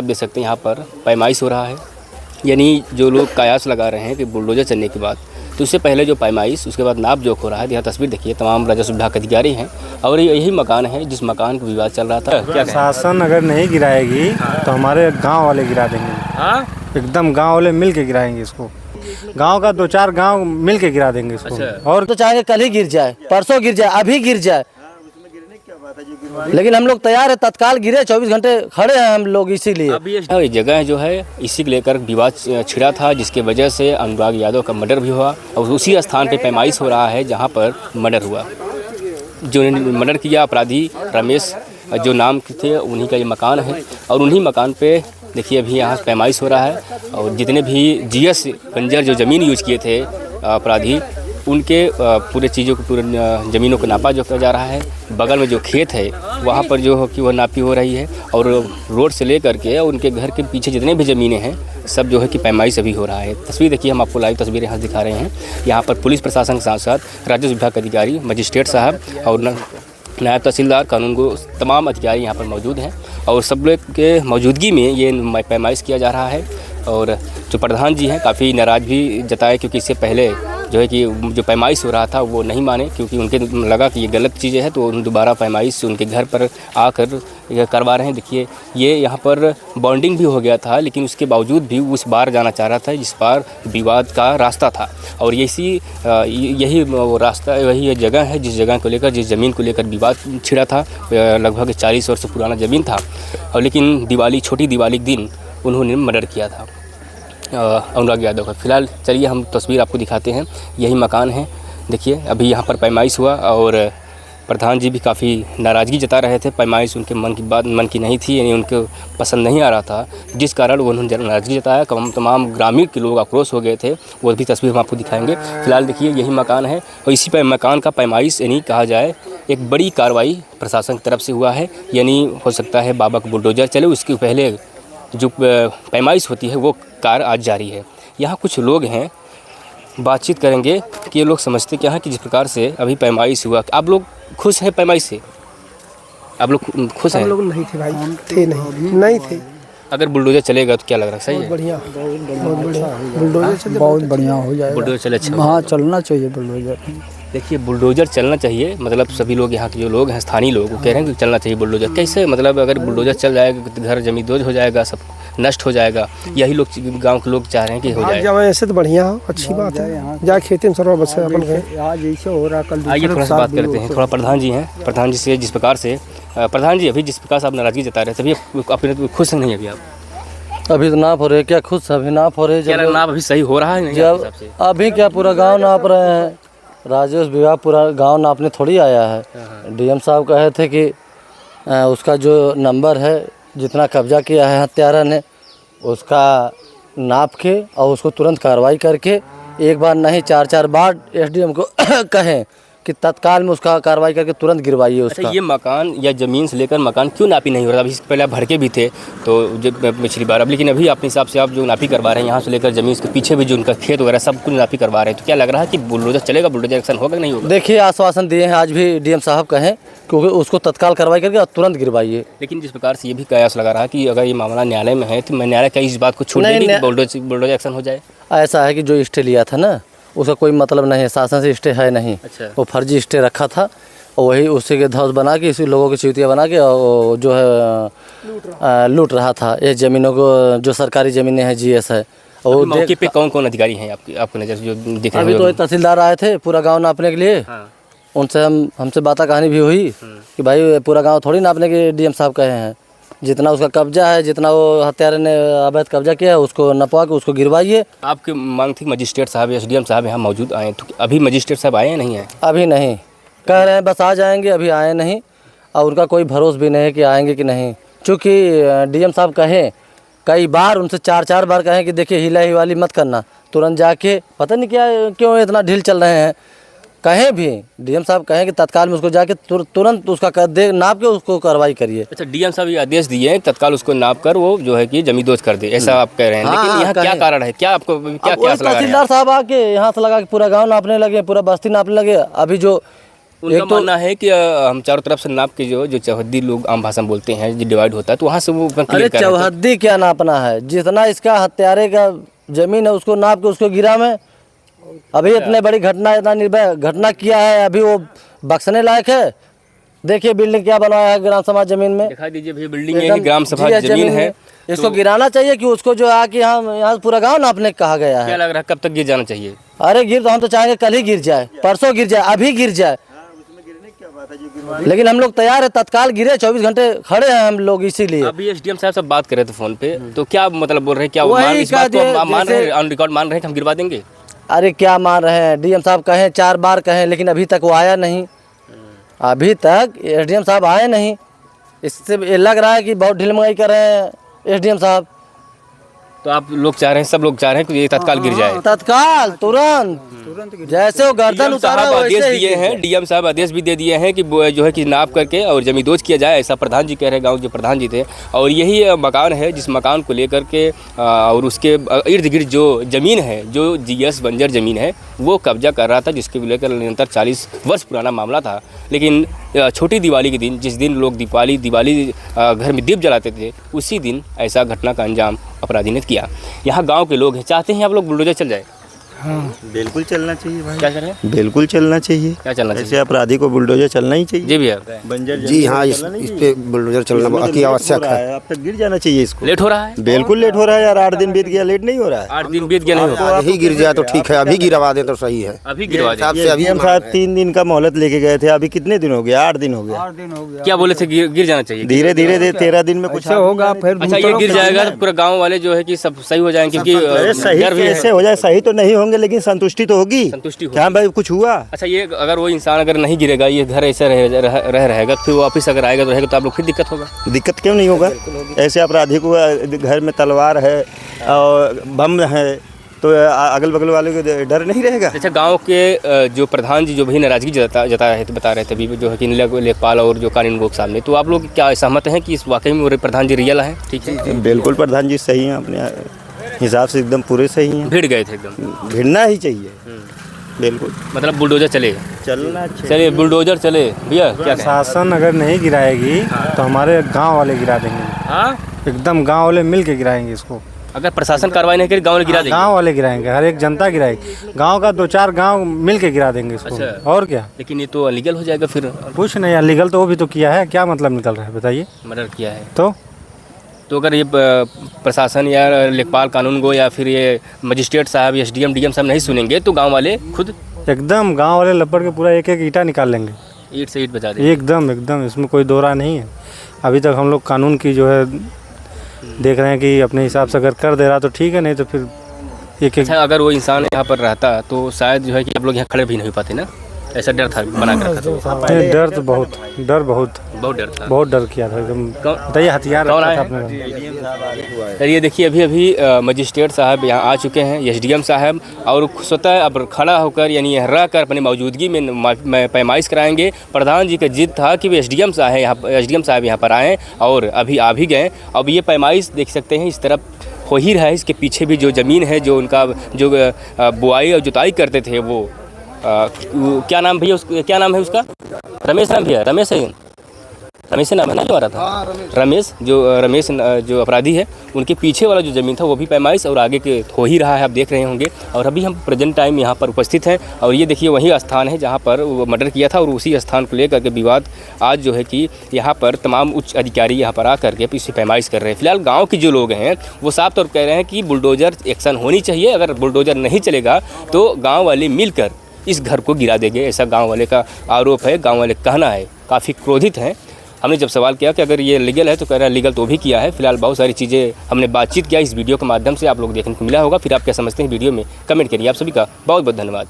आप देख सकते हैं यहाँ पर पैमाइश हो रहा है, यानी जो लोग कयास लगा रहे हैं कि बुलडोजर चलने के बाद, तो उससे पहले जो पैमाइश, उसके बाद नाप जोख हो रहा है। यहाँ तस्वीर देखिए, तमाम राजस्व विभाग के अधिकारी हैं और यही मकान है जिस मकान का विवाद चल रहा था। क्या शासन अगर नहीं गिराएगी तो हमारे गांव वाले गिरा देंगे। एकदम गांव वाले मिल के गिराएंगे इसको। गांव का 2-4 गांव मिल के गिरा देंगे इसको। और तो चाहेंगे कल ही गिर जाए, परसों गिर जाए, अभी गिर जाए, लेकिन हम लोग तैयार है, तत्काल गिरे। 24 घंटे खड़े हैं हम लोग इसीलिए। ये जगह जो है इसी को लेकर विवाद छिड़ा था, जिसके वजह से अनुराग यादव का मर्डर भी हुआ और उसी स्थान पे पैमाइश हो रहा है जहां पर मर्डर हुआ। जो मर्डर किया अपराधी रमेश जो नाम के थे, उन्हीं का ये मकान है और उन्हीं मकान पे देखिए अभी यहाँ पैमाइश हो रहा है। और जितने भी जीएस बंजर जो ज़मीन यूज किए थे अपराधी, उनके पूरे चीज़ों को, पूरे ज़मीनों को नापा जो किया जा रहा है। बगल में जो खेत है वहाँ पर जो हो कि वह नापी हो रही है और रोड से ले करके उनके घर के पीछे जितने भी ज़मीनें हैं सब जो है कि पैमाइश अभी हो रहा है। तस्वीर देखिए, हम आपको लाइव तस्वीरें यहाँ दिखा रहे हैं। यहाँ पर पुलिस प्रशासन के साथ साथ राजस्व विभाग के अधिकारी, मजिस्ट्रेट साहब और नायब तहसीलदार, कानूनगो, तमाम अधिकारी यहाँ पर मौजूद हैं और सब लोग के मौजूदगी में ये पैमाइश किया जा रहा है। और जो प्रधान जी हैं काफ़ी नाराज़ भी जताए, क्योंकि इससे पहले जो है कि जो पैमाइश हो रहा था वो नहीं माने, क्योंकि उनके लगा कि ये गलत चीज़ें हैं, तो दोबारा पैमाइश उनके घर पर आकर करवा रहे हैं। देखिए ये यहाँ पर बॉन्डिंग भी हो गया था, लेकिन उसके बावजूद भी उस बार जाना चाह रहा था जिस बार विवाद का रास्ता था। और यही वो रास्ता, वही जगह है जिस जगह को लेकर, जिस ज़मीन को लेकर विवाद छिड़ा था। लगभग 40 वर्ष पुराना ज़मीन था और लेकिन दिवाली, छोटी दिवाली के दिन उन्होंने मर्डर किया था अनुराग यादव का। फिलहाल चलिए हम तस्वीर आपको दिखाते हैं। यही मकान है, देखिए अभी यहाँ पर पैमाइश हुआ और प्रधान जी भी काफ़ी नाराज़गी जता रहे थे। पैमाइश उनके मन की नहीं थी, यानी उनको पसंद नहीं आ रहा था, जिस कारण उन्होंने नाराज़गी जताया। तमाम ग्रामीण के लोग आक्रोश हो गए थे, वो भी तस्वीर हम आपको दिखाएंगे। फिलहाल देखिए यही मकान है और इसी मकान का पैमाइश, यानी कहा जाए एक बड़ी कार्रवाई प्रशासन की तरफ से हुआ है। यानी हो सकता है बाबा का बुलडोजर चले, उसके पहले जो पैमाइश होती है वो कार आज जारी है। यहाँ कुछ लोग हैं, बातचीत करेंगे कि ये लोग समझते क्या है कि जिस प्रकार से अभी पैमाइश हुआ, आप लोग खुश हैं पैमाइश से? आप लोग खुश हैं? हम लोग नहीं थे भाई, थे नहीं थे। अगर बुलडोजर चलेगा तो क्या लग रहा है, सही है? बढ़िया, बहुत बढ़िया बुलडोजर चले, बहुत बढ़िया हो जाएगा। बुलडोजर चले, अच्छा। हाँ, चलना चाहिए बुलडोजर। देखिए बुलडोजर चलना चाहिए, मतलब सभी लोग यहाँ के जो लोग हैं, स्थानीय लोग, वो कह रहे हैं कि चलना चाहिए बुलडोजर। कैसे, मतलब अगर बुलडोजर चल जाएगा तो घर जमींदोज हो जाएगा, सब नष्ट हो जाएगा। यही लोग गांव के लोग चाह रहे हैं कि हो जाए। जब ऐसे तो बढ़िया हो, अच्छी बात है। जा खेती में सर्व बस अपन गए, आज ऐसे हो रहा, कल आइए थोड़ा सा बात करते हैं। थोड़ा प्रधान जी हैं, प्रधान जी से जिस प्रकार से प्रधान जी अभी जिस प्रकार से आप नाराज़गी जता रहे थे, अभी अपने खुश नहीं है? अभी आप अभी तो नाप हो रहे, क्या खुद अभी नाप हो रहे? जब नाप अभी सही हो रहा है नहीं जब अभी क्या पूरा गांव नाप रहे हैं, राजस्व विभाग पूरा गांव नापने थोड़ी आया है। डीएम साहब कहे थे कि उसका जो नंबर है, जितना कब्जा किया है हत्यारा ने, उसका नाप के और उसको तुरंत कार्रवाई करके, एक बार नहीं 4-4 बार एसडीएम को कहें कि तत्काल में उसका कार्रवाई करके तुरंत गिरवाइए उसका। अच्छा, ये मकान या ज़मीन से लेकर मकान क्यों नापी नहीं हो रहा? अभी इससे पहले आप भड़के भी थे तो जो पिछली बार, अब लेकिन अभी अपने हिसाब से आप जो नापी करवा रहे हैं, यहाँ से लेकर ज़मीन के पीछे भी जो उनका खेत वगैरह सब कुछ नापी करवा रहे हैं, तो क्या लग रहा है कि बुलडोजर चलेगा, बुलडोजर एक्शन होगा कि नहीं होगा? देखिए आश्वासन दिए हैं, आज भी डीएम साहब कहें क्योंकि उसको तत्काल कार्रवाई करके और तुरंत गिरवाइए। लेकिन जिस प्रकार से ये भी कयास लगा रहा है कि अगर ये मामला न्यायालय में है तो मैं न्यायालय क्या इस बात को छोड़ देगी कि बुलडोजर एक्शन हो जाए? ऐसा है कि जो स्टे लिया था ना, उसका कोई मतलब नहीं है, शासन से स्टे है नहीं। अच्छा। वो फर्जी स्टे रखा था और वही उसी के धौस बना के, इसी लोगों की चुतिया बना के और जो है लूट रहा था ये ज़मीनों को, जो सरकारी ज़मीनें हैं, जीएस है। और मौके पे कौन कौन अधिकारी हैं आपको नज़र जो दिख रहे हैं? अभी तो तहसीलदार आए थे पूरा गाँव नापने के लिए। हाँ। उनसे हमसे बात कहानी भी हुई कि भाई पूरा गाँव थोड़ी नापने के डीएम साहब कहे हैं, जितना उसका कब्जा है, जितना वो हत्यारे ने अवैध कब्जा किया है, उसको नपवा के उसको गिरवाइए। आपकी मांग थी मजिस्ट्रेट साहब, एसडीएम साहब यहाँ मौजूद आए, तो अभी मजिस्ट्रेट साहब आए नहीं हैं? अभी नहीं, कह रहे हैं बस आ जाएंगे, अभी आए नहीं और उनका कोई भरोसा भी नहीं है कि आएंगे कि नहीं। चूँकि डीएम साहब कहें, कई बार उनसे 4-4 बार कहें कि देखिए हिला हिवाली मत करना, तुरंत जाके पता नहीं क्या क्यों इतना ढील चल रहे हैं। कहें भी डीएम साहब कहें कि तत्काल में उसको जाके तुरंत उसका नाप के उसको कार्रवाई करिए। अच्छा, डीएम साहब ये आदेश दिए हैं तत्काल उसको नाप कर वो जो है कि जमींदोज कर दे, ऐसा आप कह रहे हैं? लेकिन यहाँ क्या कारण है, क्या आपको क्या तहसीलदार साहब आके यहाँ से लगा के पूरा गाँव नापने लगे, पूरा बस्ती नापने लगे। अभी जो उनका मानना है कि हम चारों तरफ से नाप के जो चौहद्दी लोग आम भाषा में बोलते हैं जो डिवाइड होता है तो वहाँ से वो अरे चौहद्दी क्या नापना है, जितना इसका हत्यारे का जमीन है उसको नाप के उसको गिरा में। अभी इतने बड़ी घटना, इतना निर्भय घटना किया है, अभी वो बख्शने लायक है। देखिए बिल्डिंग क्या बनवाया है ग्राम समाज जमीन में, दिखा दीजिए भैया बिल्डिंग है, ग्राम सभा जमीन है। इसको गिराना चाहिए कि उसको जो आके यहाँ पूरा गांव नापने कहा गया है। क्या लग रहा है कब तक गिर जाना चाहिए? अरे गिर तो हम तो चाहेंगे कल ही गिर जाए, परसों गिर जाए, अभी गिर जाए, लेकिन हम लोग तैयार है तत्काल गिरे। 24 घंटे खड़े हैं हम लोग इसीलिए। अभी एसडीएम साहब से बात कर रहे थे फोन पे, तो क्या मतलब बोल रहे हैं, क्या वो वही इस बात को कह दिए मान रहे हैं, ऑन रिकॉर्ड मान रहे हैं कि हम गिरवा देंगे? अरे क्या मान रहे हैं, डीएम साहब कहें 4 बार कहें, लेकिन अभी तक वो आया नहीं। अभी तक एसडीएम साहब आए नहीं, इससे ये लग रहा है कि बहुत ढिलमगाई कर रहे हैं एसडीएम साहब। तो आप लोग चाह रहे हैं, सब लोग चाह रहे हैं कि ये तत्काल गिर जाए, तत्काल तुरंत जैसे वो गर्दन उतारा आदेश वैसे ही दिए हैं। डीएम साहब आदेश भी दे दिए हैं कि जो है कि नाप करके और जमींदोज किया जाए, ऐसा प्रधान जी कह रहे हैं, गांव जो प्रधान जी थे। और यही मकान है जिस मकान को लेकर के और उसके इर्द गिर्द जो ज़मीन है, जो जीएस बंजर ज़मीन है, वो कब्जा कर रहा था, जिसके लेकर निरंतर 40 वर्ष पुराना मामला था। लेकिन छोटी दिवाली के दिन, जिस दिन लोग दिवाली घर में दीप जलाते थे, उसी दिन ऐसा घटना का अंजाम अपराधी ने किया। यहाँ गांव के लोग हैं, चाहते हैं आप लोग बुलडोजर चल जाए। हाँ बिल्कुल चलना चाहिए भाई। क्या कर रहे हैं? बिल्कुल चलना चाहिए। क्या चलना चाहिए? ऐसे अपराधी को बुलडोजर चलना ही चाहिए। जी भैया, बंजर जी हाँ, इस पे बुलडोजर चलना अति आवश्यक है। अब तक गिर जाना चाहिए इसको। लेट हो रहा है, बिल्कुल लेट हो रहा है यार, 8 दिन बीत गया, लेट नहीं हो रहा है। 8 दिन बीत गया, नहीं हो आज ही गिर जाए तो ठीक है, अभी गिरवा दे तो सही है। अभी गिरवा दें। हिसाब से अभी हम साहब 3 दिन का मोहलत लेके गए थे, अभी कितने दिन हो गया? 8 दिन हो गया। क्या बोले थे गिर जाना चाहिए? धीरे धीरे 13 दिन में कुछ होगा फिर। अच्छा, ये गिर जाएगा तो पूरा गांव वाले जो है कि सब सही हो जाएंगे, क्योंकि सही कैसे हो जाए? सही तो नहीं होंगे, लेकिन संतुष्टि तो होगी। संतुष्टि हो। क्या भाई कुछ हुआ? अच्छा, ये अगर वो इंसान अगर नहीं गिरेगा, ये घर ऐसा रहेगा, फिर वो वापस अगर आएगा तो रहेगा, तो आप लोग फिर दिक्कत होगा। दिक्कत क्यों नहीं होगा? ऐसे अपराधी को घर में तलवार है और बम है, तो अगल बगल वाले को डर नहीं रहेगा। अच्छा, गांव के जो प्रधान जी जो भी नाराजगी बता रहे थे अभी, जो है कि लेखपाल और जो कानून गोग सामने, तो आप लोग क्या सहमत हैं कि इस वाकई में प्रधान जी रियल है? ठीक है, बिल्कुल प्रधान जी सही हैं, अपने हिसाब से एकदम पूरे सही हैं। भिड़ गए थे एकदम, भिड़ना ही चाहिए। बिल्कुल, मतलब बुलडोजर चले, चलना चलिए बुलडोजर चले भैया। क्या शासन अगर नहीं गिराएगी तो हमारे गांव वाले गिरा देंगे। हाँ, एकदम गांव वाले मिल के गिराएंगे इसको। अगर प्रशासन कार्रवाई नहीं करे, गाँव में गिरा देंगे। गांव वाले गिराएंगे, हर एक जनता गिराएगी। गांव का 2-4 गांव मिल के गिरा देंगे इसको। अच्छा। और क्या? लेकिन ये तो अनलीगल हो जाएगा फिर। कुछ नहीं, अनलीगल तो वो भी तो किया है, क्या मतलब निकल रहा है बताइए? मर्डर किया है तो अगर ये प्रशासन या लेखपाल कानून गो या फिर ये मजिस्ट्रेट साहब, एसडीएम, डीएम साहब नहीं सुनेंगे, तो गांव वाले खुद एकदम गांव वाले लपड़ के पूरा एक ईंटा निकाल लेंगे, ईंट से ईंट बजा देंगे। एकदम, इसमें कोई दो राय नहीं है। अभी तक हम लोग कानून की जो है देख रहे हैं कि अपने हिसाब से अगर कर दे रहा तो ठीक है, नहीं तो फिर एक। अच्छा, अगर वो इंसान यहाँ पर रहता तो शायद जो है कि आप लोग यहाँ खड़े भी नहीं हो पाते ना, ऐसा डर था बना कर रखा था। डर तो बहुत डर था, बहुत डर किया था एकदम। बताइए, हथियार कौन रखा आए था अपने। चलिए देखिए, अभी मजिस्ट्रेट साहब यहाँ आ चुके हैं, एसडीएम साहब, और स्वतः अब खड़ा होकर यानी रह कर अपनी मौजूदगी में पैमाइश कराएंगे। प्रधान जी का जिद था कि वे एसडीएम साहब यहाँ पर आएँ, और अभी आ भी गए। अब ये पैमाइश देख सकते हैं, इस तरफ हो ही रहा है। इसके पीछे भी जो ज़मीन है, जो उनका जो बुआई और जुताई करते थे, वो क्या नाम भैया, क्या नाम है उसका? रमेश नाम भैया, रमेश है, रमेश नाम है ना जो आ रहा था। रमेश जो अपराधी है, उनके पीछे वाला जो ज़मीन था वो भी पैमाइश और आगे के हो ही रहा है, आप देख रहे होंगे। और अभी हम प्रेजेंट टाइम यहाँ पर उपस्थित हैं, और ये देखिए वही स्थान है जहाँ पर वो मर्डर किया था, और उसी स्थान को लेकर के विवाद आज जो है कि यहाँ पर तमाम उच्च अधिकारी यहाँ पर आकर के इसे पैमाइश कर रहे हैं। फिलहाल गाँव के जो लोग हैं वो साफ तौर पर कह रहे हैं कि बुलडोजर एक्शन होनी चाहिए। अगर बुलडोजर नहीं चलेगा तो गाँव वाले मिलकर इस घर को गिरा देंगे, ऐसा गांव वाले का आरोप है, गांव वाले कहना है। काफ़ी क्रोधित हैं। हमने जब सवाल किया कि अगर ये लीगल है तो कह रहा है लीगल तो भी किया है। फिलहाल बहुत सारी चीज़ें हमने बातचीत किया, इस वीडियो के माध्यम से आप लोग देखने को मिला होगा। फिर आप क्या समझते हैं वीडियो में कमेंट करिए। आप सभी का बहुत बहुत धन्यवाद।